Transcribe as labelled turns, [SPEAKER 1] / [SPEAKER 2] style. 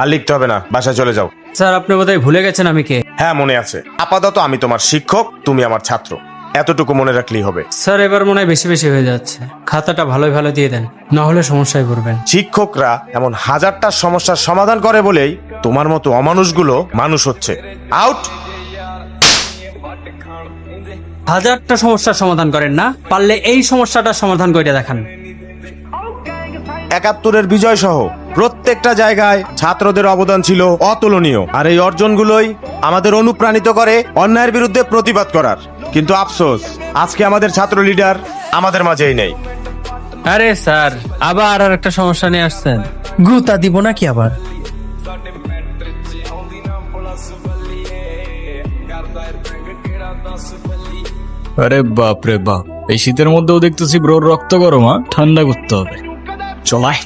[SPEAKER 1] আর লিখতে হবে না, বাসায় চলে যাও।
[SPEAKER 2] স্যার আপনি বোধহয় ভুলে গেছেন আমি কে।
[SPEAKER 1] হ্যাঁ মনে আছে, আপাতত আমি তোমার শিক্ষক, তুমি আমার ছাত্র, এতটুকু মনে রাখলেই হবে।
[SPEAKER 2] স্যার এবার মনে হয় বেশি বেশি হয়ে যাচ্ছে, খাতাটা ভালো দিয়ে দেন, না হলে সমস্যায় পড়বেন।
[SPEAKER 1] শিক্ষকরা এমন হাজারটা সমস্যার সমাধান করে বলেই তোমার মতো অমানুষগুলো মানুষ হচ্ছে। আউট।
[SPEAKER 2] হাজারটা সমস্যার সমাধান করেন না, পারলে এই সমস্যাটার সমাধান করে দেখান।
[SPEAKER 1] ৭১-এর বিজয় সহ প্রত্যেকটা জায়গায় ছাত্রদের অবদান ছিল অতুলনীয়, আর এই অর্জনগুলোই আমাদের অনুপ্রাণিত করে অন্যায়ের বিরুদ্ধে প্রতিবাদ করার। কিন্তু আফসোস, আজকে আমাদের ছাত্র লিডার আমাদের মাঝেই নেই।
[SPEAKER 2] আরে স্যার আবার আর একটা সমস্যা নিয়ে আসছেন।
[SPEAKER 3] গুতা দিব নাকি আবার?
[SPEAKER 4] আরে বাপ রে বাপ, এই শীতের মধ্যেও দেখতেছি ব্রোর রক্ত গরম, ঠান্ডা করতে হবে। চলায়